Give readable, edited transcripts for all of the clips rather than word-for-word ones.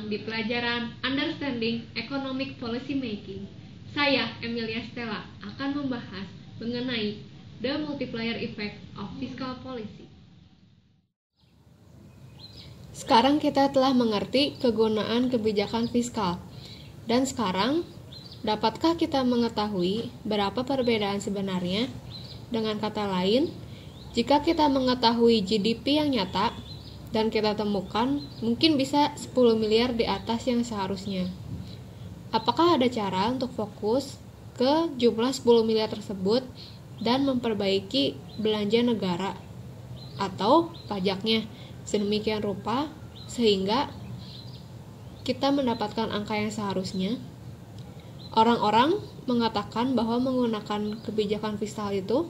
datang di pelajaran Understanding Economic Policy Making. Saya, Emilia Stella, akan membahas mengenai the multiplier effect of fiscal policy. Sekarang kita telah mengerti kegunaan kebijakan fiskal. Dan sekarang, dapatkah kita mengetahui berapa perbedaan sebenarnya? Dengan kata lain, jika kita mengetahui GDP yang nyata, dan kita temukan mungkin bisa 10 miliar di atas yang seharusnya. Apakah ada cara untuk fokus ke jumlah 10 miliar tersebut dan memperbaiki belanja negara atau pajaknya sedemikian rupa sehingga kita mendapatkan angka yang seharusnya? Orang-orang mengatakan bahwa menggunakan kebijakan fiskal itu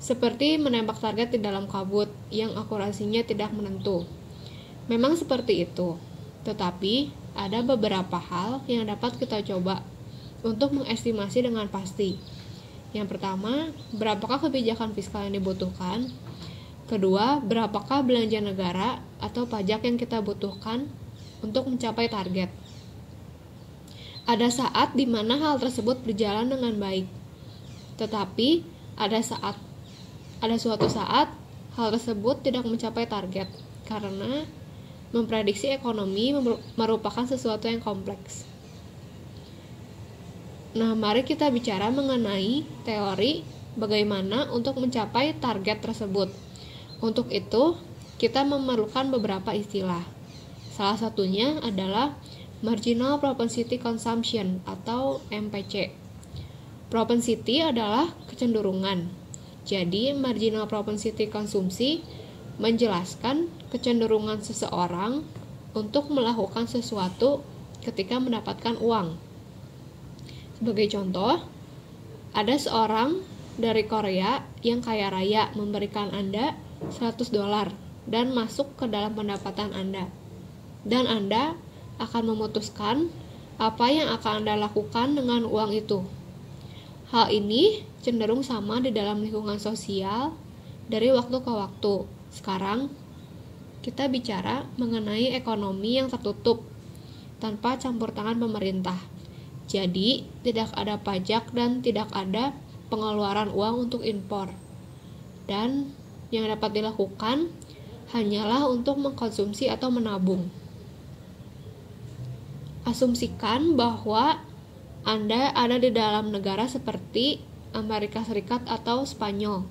seperti menembak target di dalam kabut yang akurasinya tidak menentu. Memang seperti itu, tetapi ada beberapa hal yang dapat kita coba untuk mengestimasi dengan pasti. Yang pertama, berapakah kebijakan fiskal yang dibutuhkan? Kedua, berapakah belanja negara atau pajak yang kita butuhkan untuk mencapai target? Ada saat di mana hal tersebut berjalan dengan baik, tetapi ada suatu saat hal tersebut tidak mencapai target karena memprediksi ekonomi merupakan sesuatu yang kompleks. Nah, mari kita bicara mengenai teori bagaimana untuk mencapai target tersebut. Untuk itu, kita memerlukan beberapa istilah. Salah satunya adalah Marginal Propensity Consumption atau MPC. Propensity adalah kecenderungan. Jadi, marginal propensity konsumsi menjelaskan kecenderungan seseorang untuk melakukan sesuatu ketika mendapatkan uang. Sebagai contoh, ada seorang dari Korea yang kaya raya memberikan Anda $100 dan masuk ke dalam pendapatan Anda. Dan Anda akan memutuskan apa yang akan Anda lakukan dengan uang itu. Hal ini cenderung sama di dalam lingkungan sosial dari waktu ke waktu. Sekarang, kita bicara mengenai ekonomi yang tertutup tanpa campur tangan pemerintah. Jadi, tidak ada pajak dan tidak ada pengeluaran uang untuk impor. Dan yang dapat dilakukan hanyalah untuk mengkonsumsi atau menabung. Asumsikan bahwa Anda ada di dalam negara seperti Amerika Serikat atau Spanyol,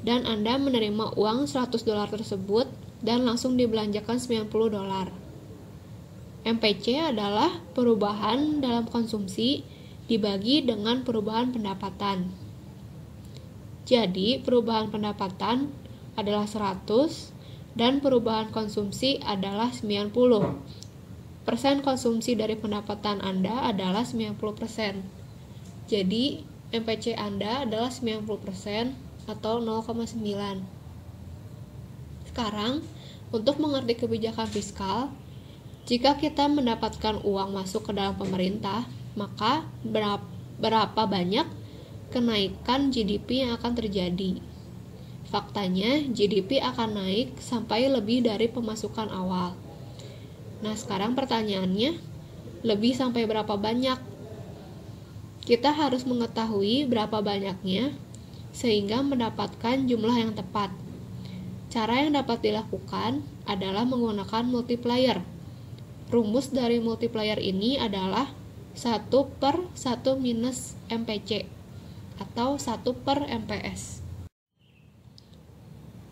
dan Anda menerima uang $100 tersebut dan langsung dibelanjakan $90. MPC adalah perubahan dalam konsumsi dibagi dengan perubahan pendapatan. Jadi, perubahan pendapatan adalah 100 dan perubahan konsumsi adalah 90. Persen konsumsi dari pendapatan Anda adalah 90%. Jadi, MPC Anda adalah 90% atau 0,9. Sekarang, untuk mengerti kebijakan fiskal, jika kita mendapatkan uang masuk ke dalam pemerintah, maka berapa banyak kenaikan GDP yang akan terjadi? Faktanya, GDP akan naik sampai lebih dari pemasukan awal. Nah, sekarang pertanyaannya, lebih sampai berapa banyak? Kita harus mengetahui berapa banyaknya sehingga mendapatkan jumlah yang tepat. Cara yang dapat dilakukan adalah menggunakan multiplier. Rumus dari multiplier ini adalah 1/1 minus MPC atau 1/MPS.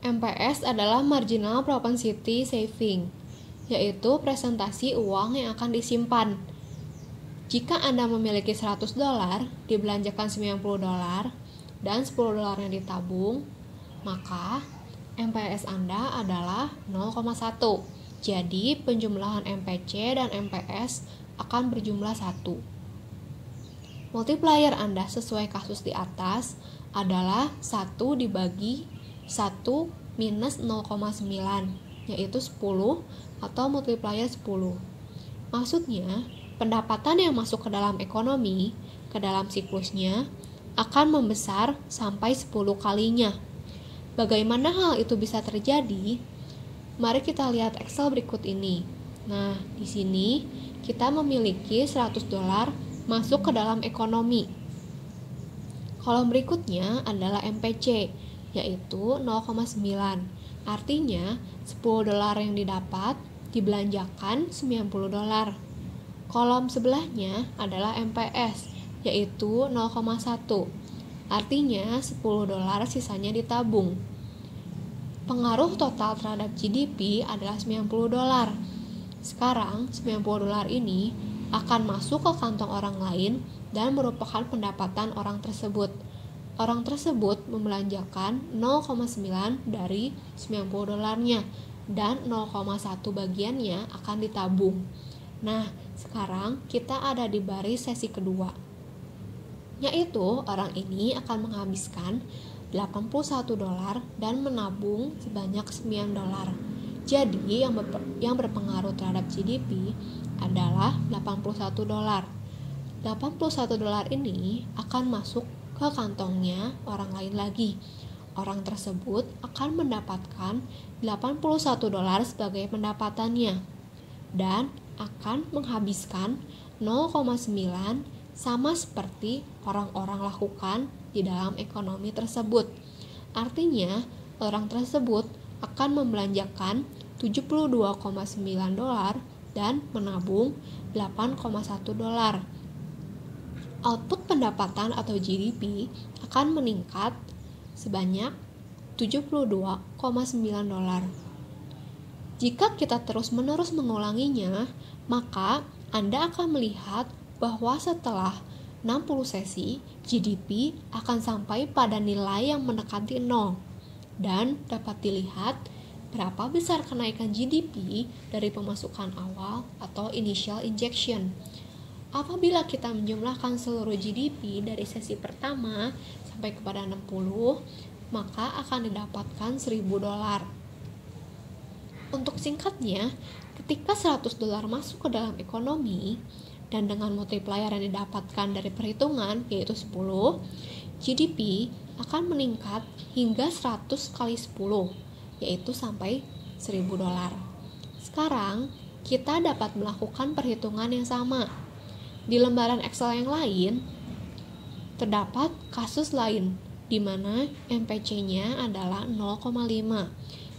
MPS adalah Marginal Propensity Saving, yaitu presentasi uang yang akan disimpan. Jika Anda memiliki $100, dibelanjakan $90, dan $10 yang ditabung, maka MPS Anda adalah 0,1. Jadi, penjumlahan MPC dan MPS akan berjumlah 1. Multiplier Anda sesuai kasus di atas adalah 1 dibagi 1 minus 0,9, yaitu 10 atau multiplier 10. Maksudnya, pendapatan yang masuk ke dalam ekonomi, ke dalam siklusnya, akan membesar sampai 10 kalinya. Bagaimana hal itu bisa terjadi? Mari kita lihat Excel berikut ini. Nah, di sini kita memiliki $100 masuk ke dalam ekonomi. Kolom berikutnya adalah MPC, yaitu 0,9. Artinya, $10 yang didapat dibelanjakan $90. Kolom sebelahnya adalah MPS, yaitu 0,1. Artinya, $10 sisanya ditabung. Pengaruh total terhadap GDP adalah $90. Sekarang, $90 ini akan masuk ke kantong orang lain dan merupakan pendapatan orang tersebut. Orang tersebut membelanjakan 0,9 dari $90-nya dan 0,1 bagiannya akan ditabung. Nah, sekarang kita ada di baris sesi kedua, yaitu orang ini akan menghabiskan $81 dan menabung sebanyak $9. Jadi yang berpengaruh terhadap GDP adalah $81. $81 ini akan masuk ke kantongnya orang lain lagi. Orang tersebut akan mendapatkan $81 sebagai pendapatannya dan akan menghabiskan 0,9 sama seperti orang-orang lakukan di dalam ekonomi tersebut. Artinya, orang tersebut akan membelanjakan $72,9 dan menabung $8,1. Output pendapatan atau GDP akan meningkat sebanyak $72,9. Jika kita terus-menerus mengulanginya, maka Anda akan melihat bahwa setelah 60 sesi, GDP akan sampai pada nilai yang mendekati 0 dan dapat dilihat berapa besar kenaikan GDP dari pemasukan awal atau initial injection. Apabila kita menjumlahkan seluruh GDP dari sesi pertama sampai kepada 60, maka akan didapatkan $1.000. Untuk singkatnya, ketika $100 masuk ke dalam ekonomi, dan dengan multiplier yang didapatkan dari perhitungan yaitu 10, GDP akan meningkat hingga 100 kali 10, yaitu sampai $1.000. Sekarang, kita dapat melakukan perhitungan yang sama. Di lembaran Excel yang lain, terdapat kasus lain, di mana MPC-nya adalah 0,5.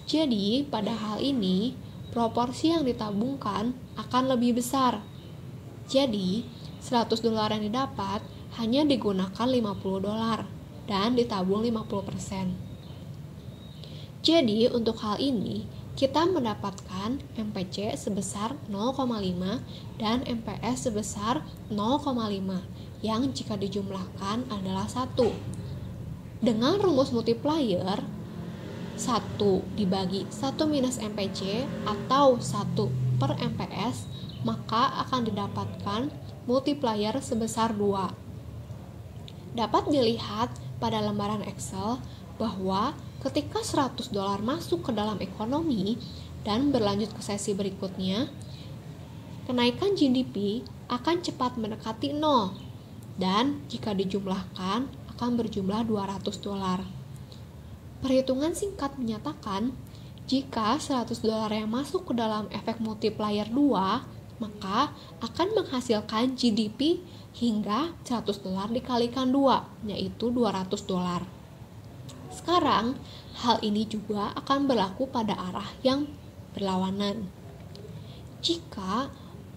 Jadi, pada hal ini, proporsi yang ditabungkan akan lebih besar. Jadi, $100 yang didapat hanya digunakan $50 dan ditabung 50%. Jadi, untuk hal ini, kita mendapatkan MPC sebesar 0,5 dan MPS sebesar 0,5 yang jika dijumlahkan adalah 1. Dengan rumus multiplier, 1 dibagi 1 minus MPC atau 1 per MPS, maka akan didapatkan multiplier sebesar 2. Dapat dilihat pada lembaran Excel bahwa ketika $100 masuk ke dalam ekonomi dan berlanjut ke sesi berikutnya, kenaikan GDP akan cepat mendekati 0 dan jika dijumlahkan akan berjumlah $200. Perhitungan singkat menyatakan jika $100 yang masuk ke dalam efek multiplier 2, maka akan menghasilkan GDP hingga $100 dikalikan 2, yaitu $200. Sekarang, hal ini juga akan berlaku pada arah yang berlawanan. Jika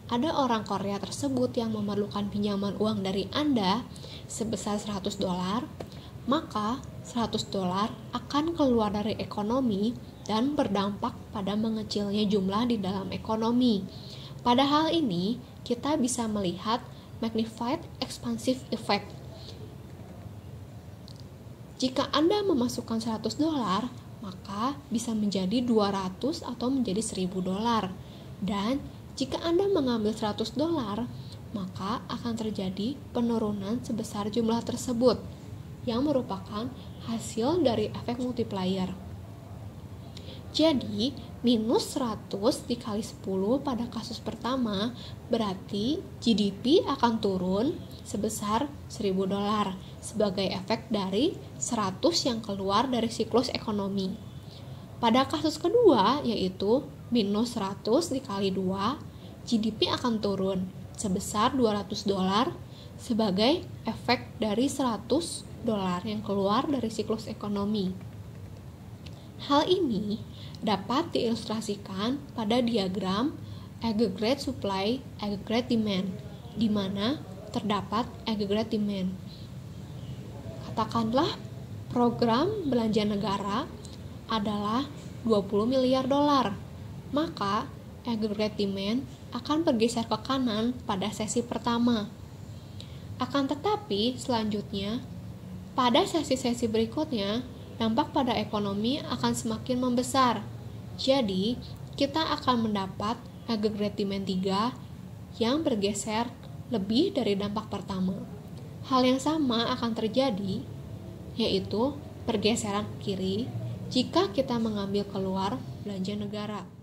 ada orang Korea tersebut yang memerlukan pinjaman uang dari Anda sebesar $100, maka $100 akan keluar dari ekonomi dan berdampak pada mengecilnya jumlah di dalam ekonomi. Pada hal ini, kita bisa melihat magnified expansive effect. Jika Anda memasukkan $100, maka bisa menjadi 200 atau menjadi $1.000. Dan jika Anda mengambil $100, maka akan terjadi penurunan sebesar jumlah tersebut, yang merupakan hasil dari efek multiplier. Jadi, minus 100 dikali 10 pada kasus pertama berarti GDP akan turun sebesar $1.000 sebagai efek dari 100 yang keluar dari siklus ekonomi. Pada kasus kedua, yaitu minus 100 dikali 2, GDP akan turun sebesar $200 sebagai efek dari $100 yang keluar dari siklus ekonomi. Hal ini dapat diilustrasikan pada diagram aggregate supply, aggregate demand, di mana terdapat aggregate demand. Katakanlah program belanja negara adalah $20 miliar, maka aggregate demand akan bergeser ke kanan pada sesi pertama. Akan tetapi selanjutnya, pada sesi-sesi berikutnya, dampak pada ekonomi akan semakin membesar. Jadi, kita akan mendapat aggregate demand 3 yang bergeser lebih dari dampak pertama. Hal yang sama akan terjadi, yaitu pergeseran ke kiri jika kita mengambil keluar belanja negara.